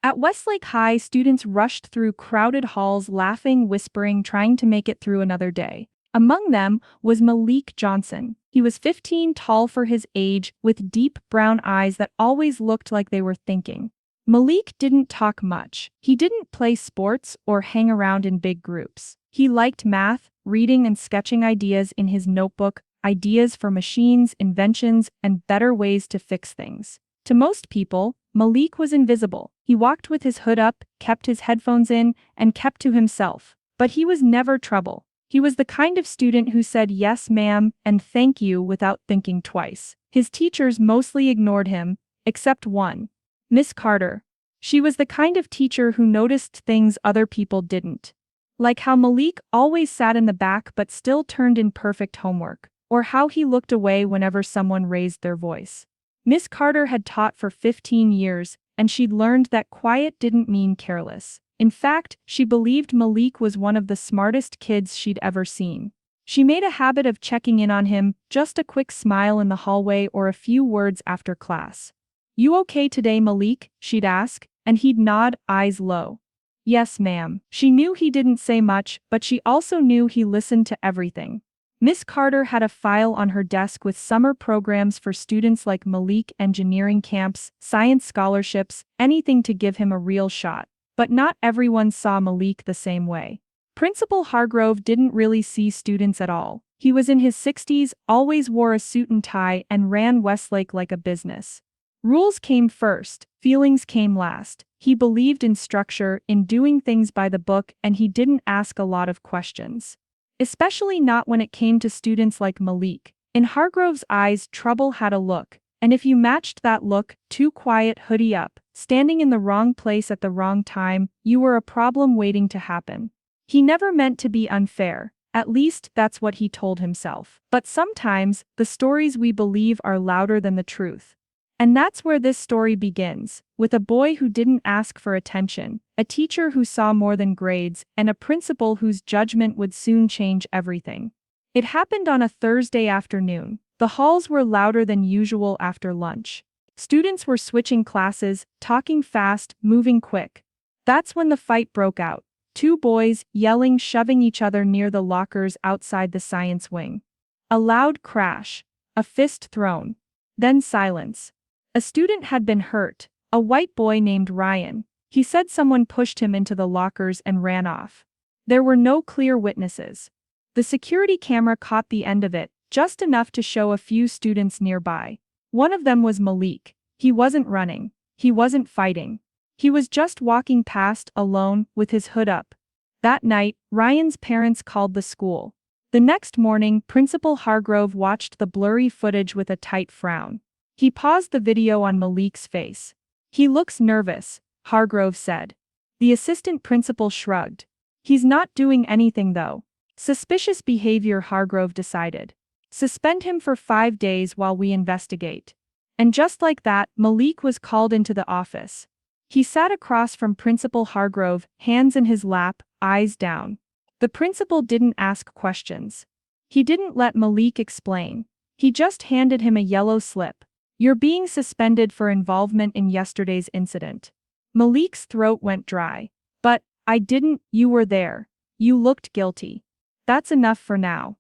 At Westlake High, students rushed through crowded halls laughing, whispering, trying to make it through another day. Among them was Malik Johnson. He was 15, tall for his age, with deep brown eyes that always looked like they were thinking. Malik didn't talk much. He didn't play sports or hang around in big groups. He liked math, reading and sketching ideas in his notebook, ideas for machines, inventions, and better ways to fix things. To most people, Malik was invisible. He walked with his hood up, kept his headphones in, and kept to himself. But he was never trouble. He was the kind of student who said yes ma'am and thank you without thinking twice. His teachers mostly ignored him, except one. Miss Carter. She was the kind of teacher who noticed things other people didn't. Like how Malik always sat in the back but still turned in perfect homework, or how he looked away whenever someone raised their voice. Miss Carter had taught for 15 years, and she'd learned that quiet didn't mean careless. In fact, she believed Malik was one of the smartest kids she'd ever seen. She made a habit of checking in on him, just a quick smile in the hallway or a few words after class. "You okay today, Malik?" she'd ask, and he'd nod, eyes low. "Yes, ma'am." She knew he didn't say much, but she also knew he listened to everything. Miss Carter had a file on her desk with summer programs for students like Malik, engineering camps, science scholarships, anything to give him a real shot. But not everyone saw Malik the same way. Principal Hargrove didn't really see students at all. He was in his 60s, always wore a suit and tie, and ran Westlake like a business. Rules came first, feelings came last. He believed in structure, in doing things by the book, and he didn't ask a lot of questions. Especially not when it came to students like Malik. In Hargrove's eyes, trouble had a look. And if you matched that look, too quiet, hoodie up, standing in the wrong place at the wrong time, you were a problem waiting to happen. He never meant to be unfair. At least that's what he told himself. But sometimes, the stories we believe are louder than the truth. And that's where this story begins, with a boy who didn't ask for attention, a teacher who saw more than grades, and a principal whose judgment would soon change everything. It happened on a Thursday afternoon. The halls were louder than usual after lunch. Students were switching classes, talking fast, moving quick. That's when the fight broke out. Two boys, yelling, shoving each other near the lockers outside the science wing. A loud crash. A fist thrown. Then silence. A student had been hurt, a white boy named Ryan. He said someone pushed him into the lockers and ran off. There were no clear witnesses. The security camera caught the end of it, just enough to show a few students nearby. One of them was Malik. He wasn't running. He wasn't fighting. He was just walking past, alone, with his hood up. That night, Ryan's parents called the school. The next morning, Principal Hargrove watched the blurry footage with a tight frown. He paused the video on Malik's face. "He looks nervous," Hargrove said. The assistant principal shrugged. "He's not doing anything though." Suspicious behavior, Hargrove decided. "Suspend him for 5 days while we investigate." And just like that, Malik was called into the office. He sat across from Principal Hargrove, hands in his lap, eyes down. The principal didn't ask questions. He didn't let Malik explain. He just handed him a yellow slip. "You're being suspended for involvement in yesterday's incident." Malik's throat went dry. "But, I didn't, you were there. You looked guilty." "That's enough for now."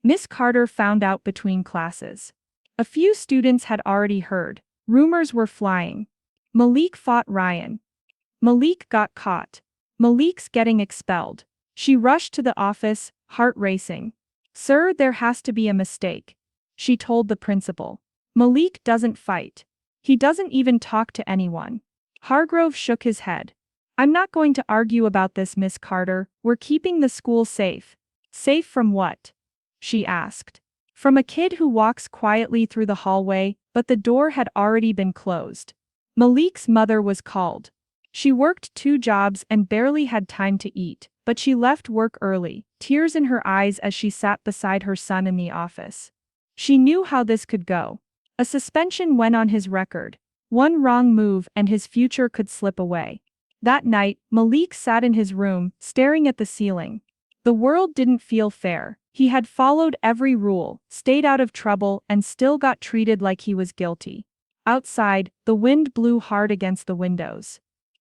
Miss Carter found out between classes. A few students had already heard. Rumors were flying. Malik fought Ryan. Malik got caught. Malik's getting expelled. She rushed to the office, heart racing. "Sir, there has to be a mistake," she told the principal. "Malik doesn't fight. He doesn't even talk to anyone." Hargrove shook his head. "I'm not going to argue about this, Miss Carter. We're keeping the school safe." "Safe from what?" she asked. "From a kid who walks quietly through the hallway," but the door had already been closed. Malik's mother was called. She worked 2 jobs and barely had time to eat, but she left work early, tears in her eyes as she sat beside her son in the office. She knew how this could go. A suspension went on his record. One wrong move and his future could slip away. That night, Malik sat in his room, staring at the ceiling. The world didn't feel fair. He had followed every rule, stayed out of trouble, and still got treated like he was guilty. Outside, the wind blew hard against the windows.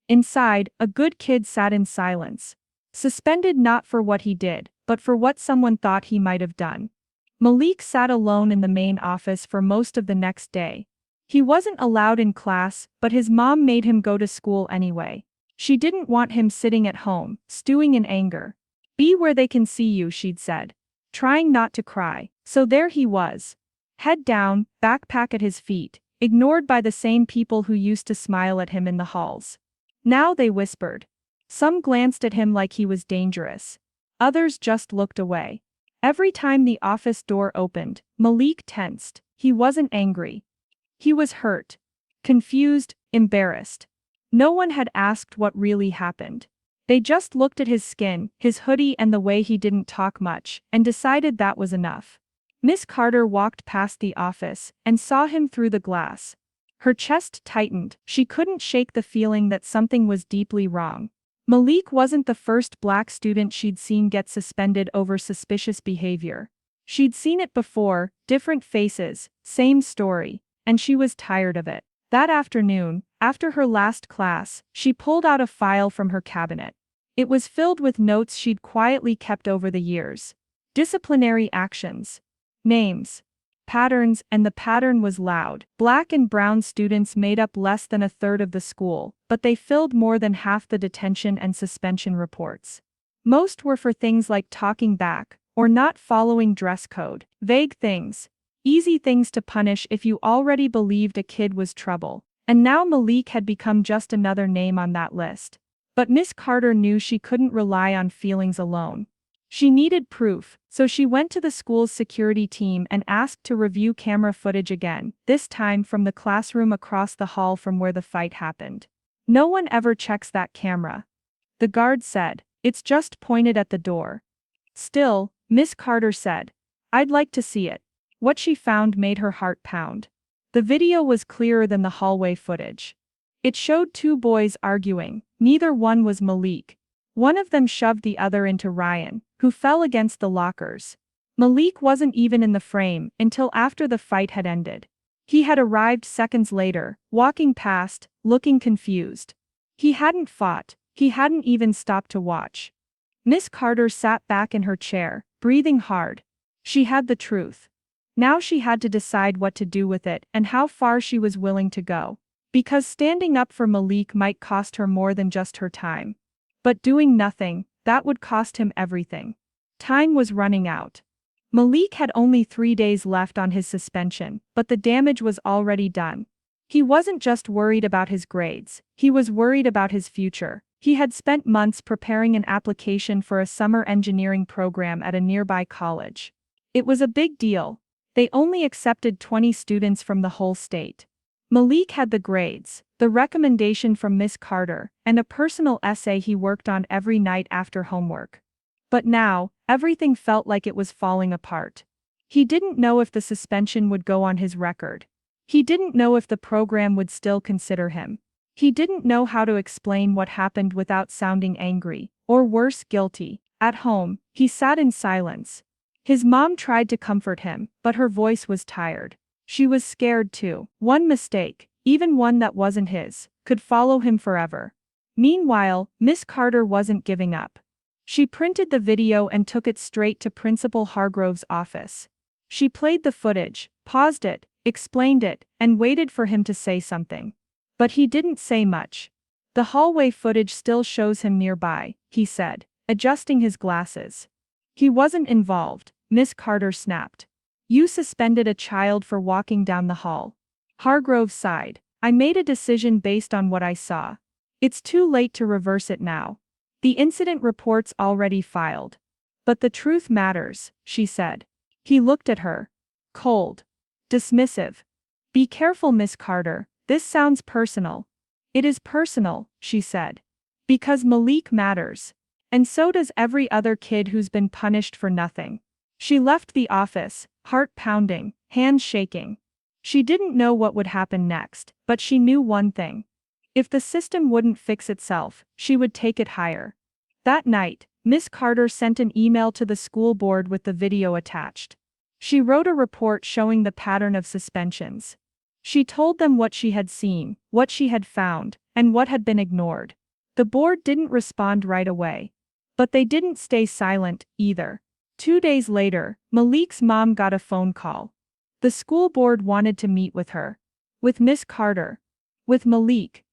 Inside, a good kid sat in silence. Suspended not for what he did, but for what someone thought he might have done. Malik sat alone in the main office for most of the next day. He wasn't allowed in class, but his mom made him go to school anyway. She didn't want him sitting at home, stewing in anger. Be where they can see you, she'd said. Trying not to cry. So there he was. Head down, backpack at his feet, ignored by the same people who used to smile at him in the halls. Now they whispered. Some glanced at him like he was dangerous. Others just looked away. Every time the office door opened, Malik tensed. He wasn't angry. He was hurt. Confused, embarrassed. No one had asked what really happened. They just looked at his skin, his hoodie and the way he didn't talk much, and decided that was enough. Miss Carter walked past the office and saw him through the glass. Her chest tightened. She couldn't shake the feeling that something was deeply wrong. Malik wasn't the first black student she'd seen get suspended over suspicious behavior. She'd seen it before, different faces, same story, and she was tired of it. That afternoon, after her last class, she pulled out a file from her cabinet. It was filled with notes she'd quietly kept over the years. Disciplinary actions. Names. Patterns, and the pattern was loud. Black and brown students made up less than a third of the school, but they filled more than half the detention and suspension reports. Most were for things like talking back, or not following dress code. Vague things. Easy things to punish if you already believed a kid was trouble. And now Malik had become just another name on that list. But Miss Carter knew she couldn't rely on feelings alone. She needed proof, so she went to the school's security team and asked to review camera footage again, this time from the classroom across the hall from where the fight happened. No one ever checks that camera. The guard said, it's just pointed at the door. Still, Miss Carter said, I'd like to see it. What she found made her heart pound. The video was clearer than the hallway footage. It showed two boys arguing, neither one was Malik. One of them shoved the other into Ryan, who fell against the lockers. Malik wasn't even in the frame until after the fight had ended. He had arrived seconds later, walking past, looking confused. He hadn't fought, he hadn't even stopped to watch. Miss Carter sat back in her chair, breathing hard. She had the truth. Now she had to decide what to do with it and how far she was willing to go. Because standing up for Malik might cost her more than just her time. But doing nothing, that would cost him everything. Time was running out. Malik had only 3 days left on his suspension, but the damage was already done. He wasn't just worried about his grades, he was worried about his future. He had spent months preparing an application for a summer engineering program at a nearby college. It was a big deal. They only accepted 20 students from the whole state. Malik had the grades, the recommendation from Miss Carter, and a personal essay he worked on every night after homework. But now, everything felt like it was falling apart. He didn't know if the suspension would go on his record. He didn't know if the program would still consider him. He didn't know how to explain what happened without sounding angry, or worse, guilty. At home, he sat in silence. His mom tried to comfort him, but her voice was tired. She was scared too. One mistake, even one that wasn't his, could follow him forever. Meanwhile, Miss Carter wasn't giving up. She printed the video and took it straight to Principal Hargrove's office. She played the footage, paused it, explained it, and waited for him to say something. But he didn't say much. The hallway footage still shows him nearby, he said, adjusting his glasses. He wasn't involved, Miss Carter snapped. You suspended a child for walking down the hall. Hargrove sighed. I made a decision based on what I saw. It's too late to reverse it now. The incident report's already filed. But the truth matters, she said. He looked at her. Cold. Dismissive. Be careful, Miss Carter, this sounds personal. It is personal, she said. Because Malik matters. And so does every other kid who's been punished for nothing. She left the office, heart pounding, hands shaking. She didn't know what would happen next, but she knew one thing. If the system wouldn't fix itself, she would take it higher. That night, Miss Carter sent an email to the school board with the video attached. She wrote a report showing the pattern of suspensions. She told them what she had seen, what she had found, and what had been ignored. The board didn't respond right away. But they didn't stay silent, either. 2 days later, Malik's mom got a phone call. The school board wanted to meet with her. With Miss Carter. With Malik.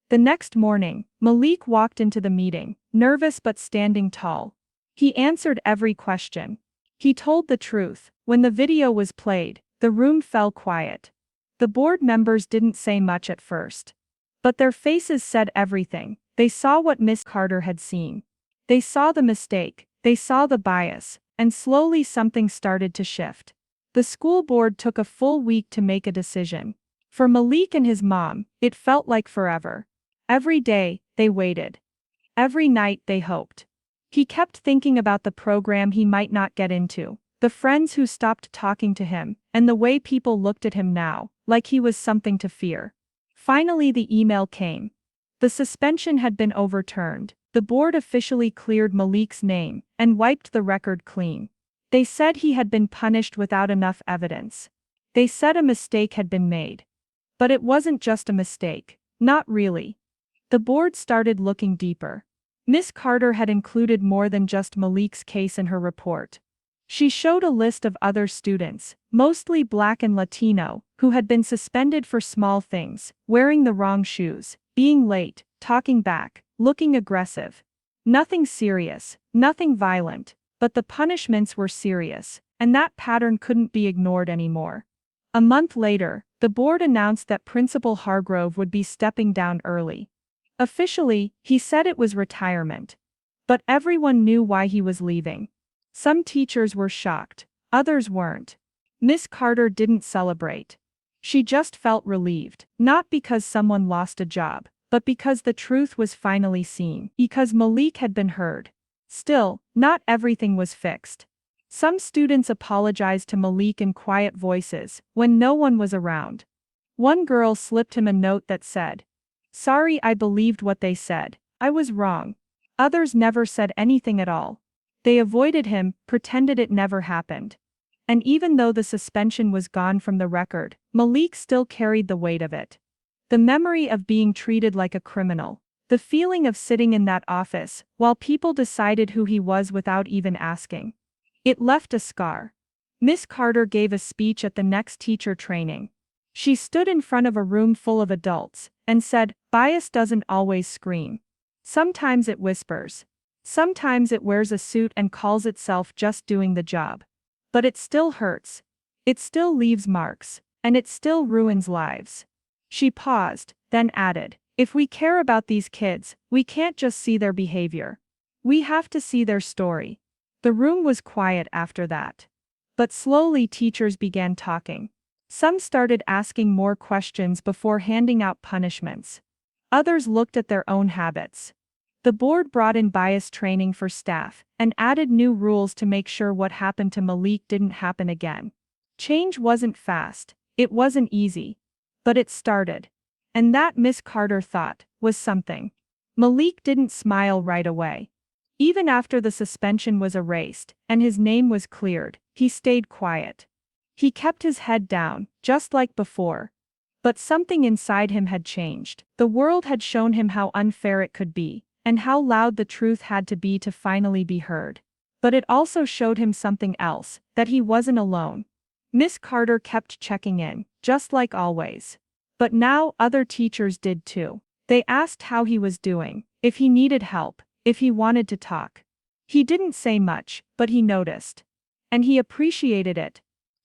The next morning, Malik walked into the meeting, nervous but standing tall. He answered every question. He told the truth. When the video was played, the room fell quiet. The board members didn't say much at first. But their faces said everything. They saw what Miss Carter had seen. They saw the mistake, they saw the bias, and slowly something started to shift. The school board took a full week to make a decision. For Malik and his mom, it felt like forever. Every day, they waited. Every night, they hoped. He kept thinking about the program he might not get into, the friends who stopped talking to him, and the way people looked at him now, like he was something to fear. Finally, the email came. The suspension had been overturned. The board officially cleared Malik's name and wiped the record clean. They said he had been punished without enough evidence. They said a mistake had been made. But it wasn't just a mistake. Not really. The board started looking deeper. Miss Carter had included more than just Malik's case in her report. She showed a list of other students, mostly Black and Latino, who had been suspended for small things, wearing the wrong shoes, being late, talking back, looking aggressive. Nothing serious, nothing violent, but the punishments were serious, and that pattern couldn't be ignored anymore. A month later, the board announced that Principal Hargrove would be stepping down early. Officially, he said it was retirement. But everyone knew why he was leaving. Some teachers were shocked, others weren't. Miss Carter didn't celebrate. She just felt relieved, not because someone lost a job, but because the truth was finally seen, because Malik had been heard. Still, not everything was fixed. Some students apologized to Malik in quiet voices, when no one was around. One girl slipped him a note that said, "Sorry, I believed what they said. I was wrong." Others never said anything at all. They avoided him, pretended it never happened. And even though the suspension was gone from the record, Malik still carried the weight of it. The memory of being treated like a criminal. The feeling of sitting in that office, while people decided who he was without even asking. It left a scar. Miss Carter gave a speech at the next teacher training. She stood in front of a room full of adults, and said, "Bias doesn't always scream. Sometimes it whispers. Sometimes it wears a suit and calls itself just doing the job. But it still hurts. It still leaves marks, and it still ruins lives." She paused, then added, "If we care about these kids, we can't just see their behavior. We have to see their story." The room was quiet after that. But slowly teachers began talking. Some started asking more questions before handing out punishments. Others looked at their own habits. The board brought in bias training for staff and added new rules to make sure what happened to Malik didn't happen again. Change wasn't fast, it wasn't easy. But it started. And that, Miss Carter thought, was something. Malik didn't smile right away. Even after the suspension was erased and his name was cleared, he stayed quiet. He kept his head down, just like before. But something inside him had changed. The world had shown him how unfair it could be, and how loud the truth had to be finally be heard. But it also showed him something else, that he wasn't alone. Miss Carter kept checking in, just like always. But now other teachers did too. They asked how he was doing, if he needed help, if he wanted to talk. He didn't say much, but he noticed. And he appreciated it.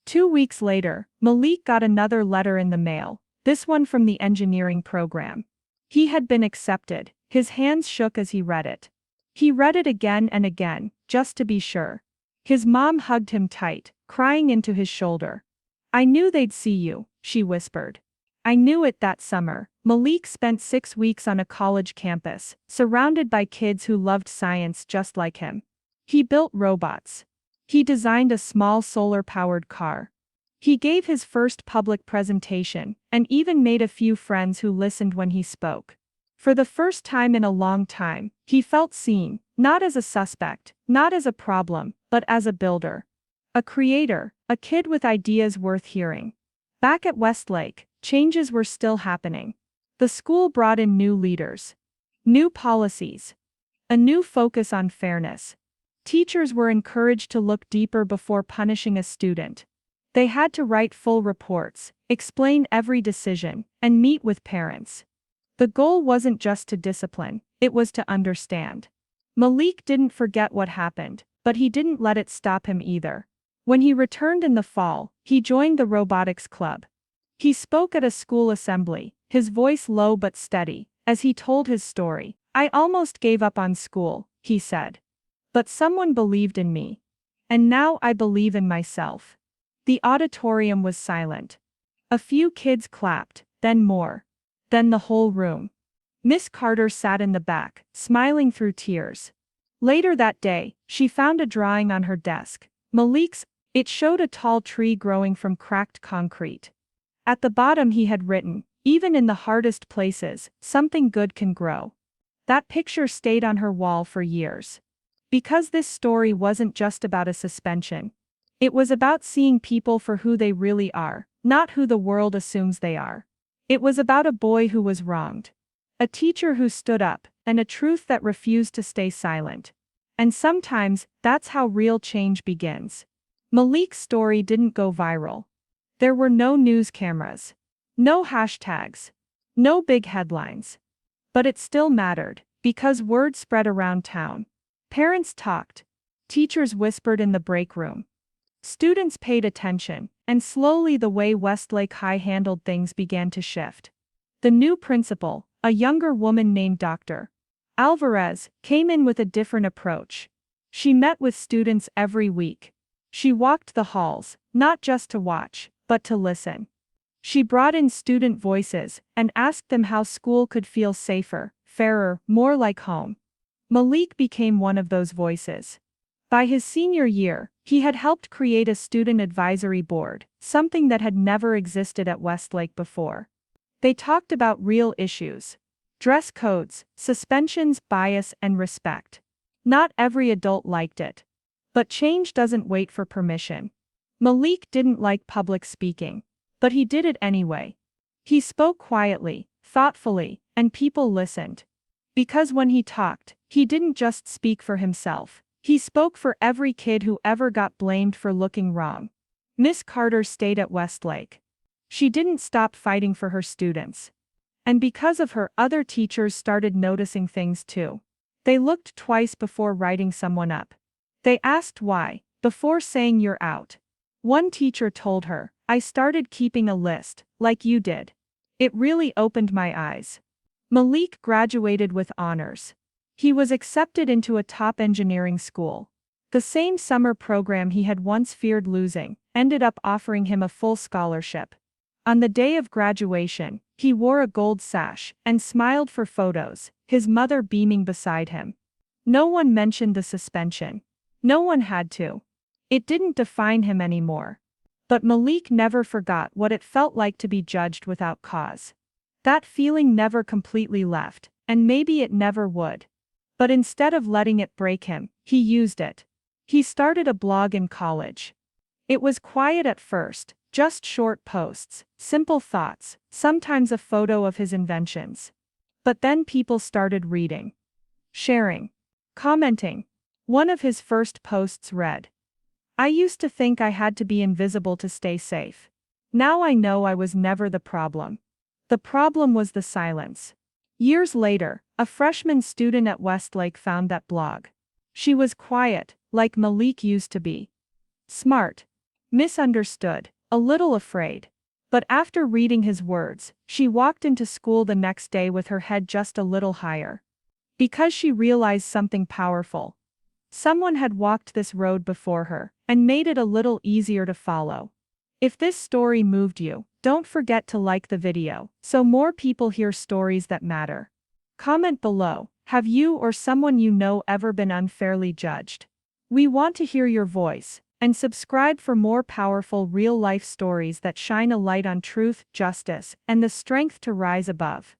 2 weeks later, Malik got another letter in the mail, this one from the engineering program. He had been accepted. His hands shook as he read it. He read it again and again, just to be sure. His mom hugged him tight, crying into his shoulder. "I knew they'd see you," she whispered. "I knew it." That summer, Malik spent 6 weeks on a college campus, surrounded by kids who loved science just like him. He built robots. He designed a small solar-powered car. He gave his first public presentation, and even made a few friends who listened when he spoke. For the first time in a long time, he felt seen, not as a suspect, not as a problem, but as a builder. A creator, a kid with ideas worth hearing. Back at Westlake, changes were still happening. The school brought in new leaders, new policies, a new focus on fairness. Teachers were encouraged to look deeper before punishing a student. They had to write full reports, explain every decision, and meet with parents. The goal wasn't just to discipline, it was to understand. Malik didn't forget what happened, but he didn't let it stop him either. When he returned in the fall, he joined the robotics club. He spoke at a school assembly, his voice low but steady, as he told his story. "I almost gave up on school," he said. "But someone believed in me. And now I believe in myself." The auditorium was silent. A few kids clapped, then more. Then the whole room. Miss Carter sat in the back, smiling through tears. Later that day, she found a drawing on her desk. Malik's. It showed a tall tree growing from cracked concrete. At the bottom he had written, "Even in the hardest places, something good can grow." That picture stayed on her wall for years. Because this story wasn't just about a suspension. It was about seeing people for who they really are, not who the world assumes they are. It was about a boy who was wronged, a teacher who stood up, and a truth that refused to stay silent. And sometimes, that's how real change begins. Malik's story didn't go viral. There were no news cameras, no hashtags, no big headlines. But it still mattered, because word spread around town. Parents talked. Teachers whispered in the break room. Students paid attention, and slowly the way Westlake High handled things began to shift. The new principal, a younger woman named Dr. Alvarez, came in with a different approach. She met with students every week. She walked the halls, not just to watch, but to listen. She brought in student voices and asked them how school could feel safer, fairer, more like home. Malik became one of those voices. By his senior year, he had helped create a student advisory board, something that had never existed at Westlake before. They talked about real issues: dress codes, suspensions, bias, and respect. Not every adult liked it. But change doesn't wait for permission. Malik didn't like public speaking. But he did it anyway. He spoke quietly, thoughtfully, and people listened. Because when he talked, he didn't just speak for himself. He spoke for every kid who ever got blamed for looking wrong. Miss Carter stayed at Westlake. She didn't stop fighting for her students. And because of her, other teachers started noticing things too. They looked twice before writing someone up. They asked why, before saying "you're out." One teacher told her, "I started keeping a list, like you did. It really opened my eyes." Malik graduated with honors. He was accepted into a top engineering school. The same summer program he had once feared losing ended up offering him a full scholarship. On the day of graduation, he wore a gold sash and smiled for photos, his mother beaming beside him. No one mentioned the suspension. No one had to. It didn't define him anymore. But Malik never forgot what it felt like to be judged without cause. That feeling never completely left, and maybe it never would. But instead of letting it break him, he used it. He started a blog in college. It was quiet at first, just short posts, simple thoughts, sometimes a photo of his inventions. But then people started reading, sharing, commenting. One of his first posts read, "I used to think I had to be invisible to stay safe. Now I know I was never the problem. The problem was the silence." Years later, a freshman student at Westlake found that blog. She was quiet, like Malik used to be. Smart. Misunderstood. A little afraid. But after reading his words, she walked into school the next day with her head just a little higher. Because she realized something powerful. Someone had walked this road before her, and made it a little easier to follow. If this story moved you, don't forget to like the video, so more people hear stories that matter. Comment below, have you or someone you know ever been unfairly judged? We want to hear your voice, and subscribe for more powerful real-life stories that shine a light on truth, justice, and the strength to rise above.